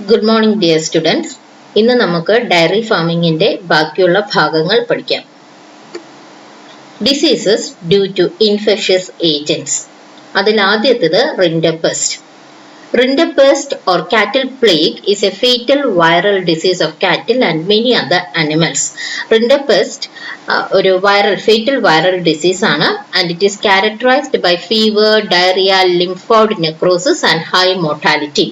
Good morning dear students. ഇന്ന് നമുക്ക് diary ഫാമിങ്ങിന്റെ ബാക്കിയുള്ള ഭാഗങ്ങൾ പഠിക്കാം. Diseases due to infectious agents. അതിൽ ആദ്യത്തേത് Rinderpest. Rinderpest or cattle plague is a fatal viral disease of cattle and many other animals. Rinderpest ഒരു fatal viral disease ആണ് and it is characterized by fever, diarrhea, lymphoid necrosis and high mortality.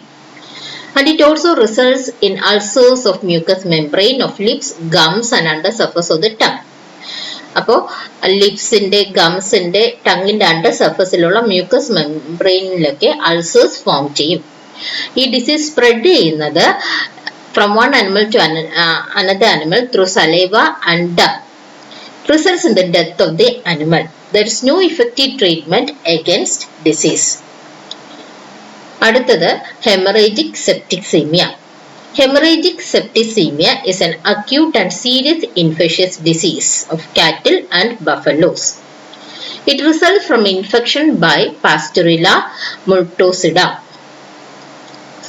And it also results in ulcers of mucous membrane of lips, gums and under surface of the tongue. അപ്പോൾ ലിപ്സിന്റെ ഗംസിന്റെ ടങ്ങിന്റെ under സർഫസിലുള്ള mucus മെംബ്രെയിനിലൊക്കെ ulcers form ചെയ്യും. ഈ disease spread ചെയ്യുന്നത് from one animal to another animal through saliva and dung. Results in the death of the animal. There is no effective treatment against disease. അടുത്തത് hemorrhagic septicemia. Hemorrhagic septicemia is an acute and serious infectious disease of cattle and buffaloes. It results from infection by Pasteurella multocida.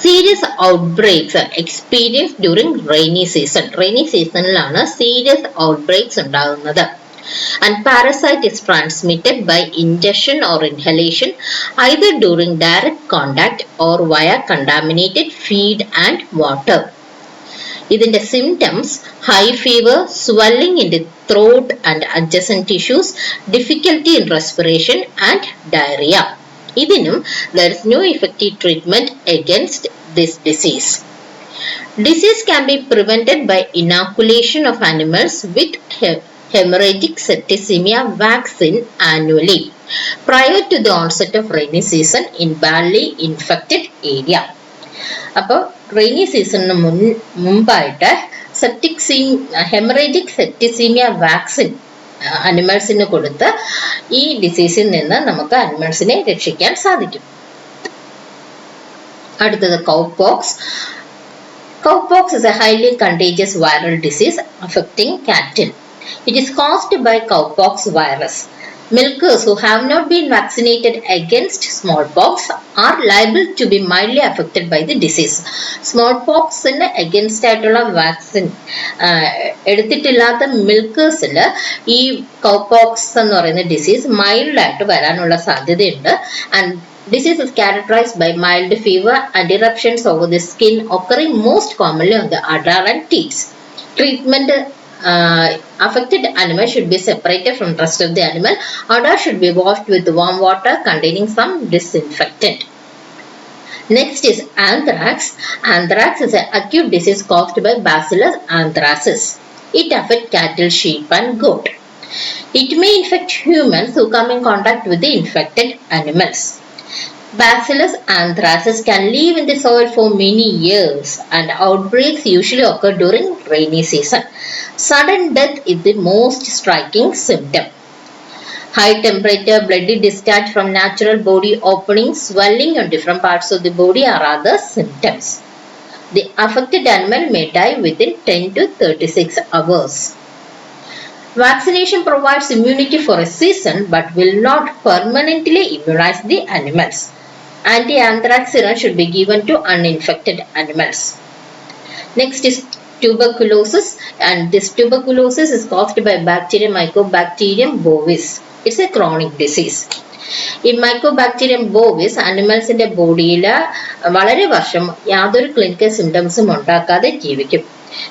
Serious outbreaks are experienced during rainy season. Rainy seasonലാണ് serious outbreaks ഉണ്ടാകുന്നത്. And parasite is transmitted by ingestion or inhalation either during direct contact or via contaminated feed and water. ഇതിന്റെ symptoms high fever, swelling in the throat and adjacent tissues, difficulty in respiration and diarrhea. ഇതിനും there is no effective treatment against this disease. Disease can be prevented by inoculation of animals with hemorrhagic septicemia vaccine annually prior to the onset of rainy season in badly infected area. അപ്പോൾ rainy സീസണിന് മുമ്പായിട്ട് haemorrhagic septicaemia vaccine അനിമൽസിന് കൊടുത്ത് ഈ ഡിസീസിൽ നിന്ന് നമുക്ക് അനിമൽസിനെ രക്ഷിക്കാൻ സാധിക്കും. അടുത്തത് cowpox. Cowpox is a highly contagious viral disease affecting cattle. It is caused by cowpox virus. Milkers who have not been vaccinated against smallpox are liable to be mildly affected by the disease. Smallpox against ആയിട്ടുള്ള vaccine എടുത്തിട്ടില്ലാത്ത മിൽക്കേഴ്സിൽ ഈ cowpox എന്ന് പറയുന്ന disease mild ആയിട്ട് വരാനുള്ള സാധ്യതയുണ്ട്. And disease is characterized by mild fever and eruptions over the skin occurring most commonly on the udder and teats. Treatment affected animal should be separated from rest of the animal. Udder should be washed with warm water containing some disinfectant. Next is anthrax. Anthrax is an acute disease caused by Bacillus anthracis. It affects cattle, sheep and goat. It may infect humans who come in contact with the infected animals. Bacillus anthracis can live in the soil for many years and outbreaks usually occur during rainy season. Sudden death is the most striking symptom. High temperature, bloody discharge from natural body openings, swelling on different parts of the body are other symptoms. The affected animal may die within 10 to 36 hours. Vaccination provides immunity for a season but will not permanently immunize the animals. Anti-anthrax serum should be given to uninfected animals. Next is tuberculosis, and this tuberculosis is caused by bacterium Mycobacterium bovis. It's a chronic disease. In Mycobacterium bovis, animalsന്റെ ബോഡിയിൽ വളരെ വർഷം യാതൊരു clinical സിംറ്റംസും ഉണ്ടാക്കാതെ ജീവിക്കും.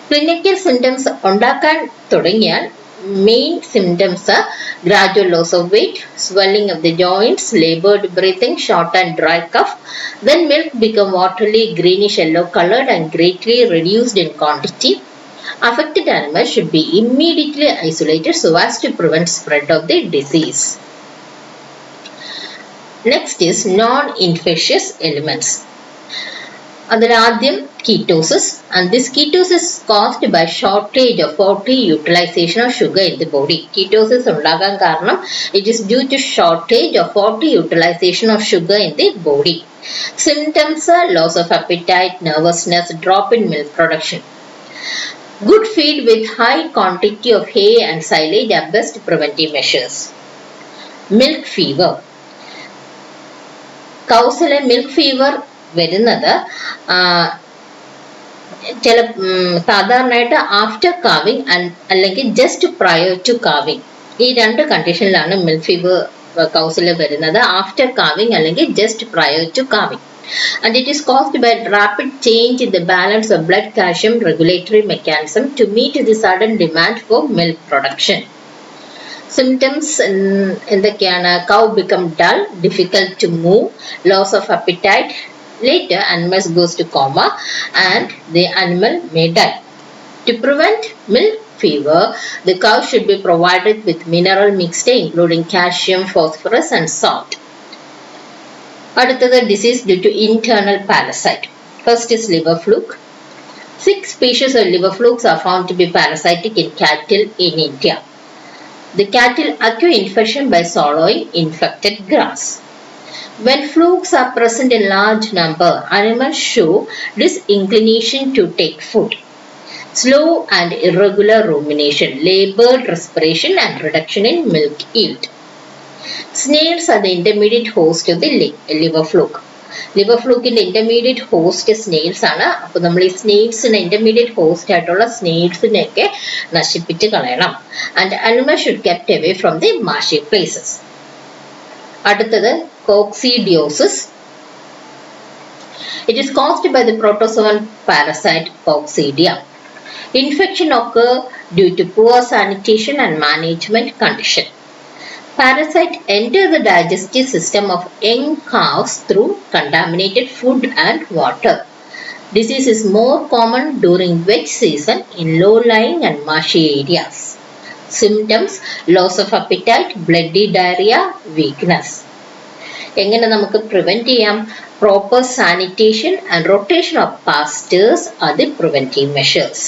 Clinical symptoms ഉണ്ടാക്കാൻ തുടങ്ങിയാൽ main symptoms are gradual loss of weight, swelling of the joints, labored breathing, short and dry cough. Then milk become watery, greenish yellow colored and greatly reduced in quantity. Affected animals should be immediately isolated so as to prevent spread of the disease. Next is non-infectious elements. അതിലാദ്യം ketosis, and this ketosis is caused by shortage of faulty utilization of sugar in the body. Ketosis ഉണ്ടാകാൻ കാരണം it is due to shortage of faulty utilization of sugar in the body. Symptoms are loss of appetite, nervousness, drop in milk production. Good feed with high quantity of hay and silage are best preventive measures. Milk fever. Cows milk fever വരുന്നത് ചില സാധാരണയായിട്ട് after calving അല്ലെങ്കിൽ just prior to calving, ഈ രണ്ട് കണ്ടീഷനിലാണ് milk fever കൗസിൽ വരുന്നത്. After calving അല്ലെങ്കിൽ just prior to calving. And it is caused by rapid change in the balance of blood calcium regulatory mechanism to meet the sudden demand for milk production. Symptoms എന്തൊക്കെയാണ്? Cow become dull, difficult to move, loss of appetite. Later, animals goes to coma and the animal may die. To prevent milk fever, the cow should be provided with mineral mixture including calcium, phosphorus and salt. അടുത്തത് disease due to internal parasite. First is liver fluke. 6 species of liver flukes are found to be parasitic in cattle in India. The cattle acquire infection by swallowing infected grass. When flukes are present in large number, animals show disinclination to take food, slow and irregular rumination, labored respiration and reduction in milk yield. Snails are the intermediate host of the liver fluke. Liver ഫ്ലൂക്കിന്റെ intermediate host snails ആണ്. അപ്പൊ നമ്മൾ ഈ സ്നെയിൽസിന് intermediate host ആയിട്ടുള്ള സ്നെയിൽസിനെയൊക്കെ നശിപ്പിച്ച് കളയണം. And animal should kept away from the marshy places. അടുത്തത് coccidiosis. It is caused by the protozoan parasite Coccidia. Infection occurs due to poor sanitation and management condition. Parasite enter the digestive system of young calves through contaminated food and water. Disease is more common during wet season in low-lying and marshy areas. Symptoms: loss of appetite, bloody diarrhea, weakness. എങ്ങനെ നമുക്ക് prevent ചെയ്യാം? Proper sanitation and rotation of pastors are the preventive measures.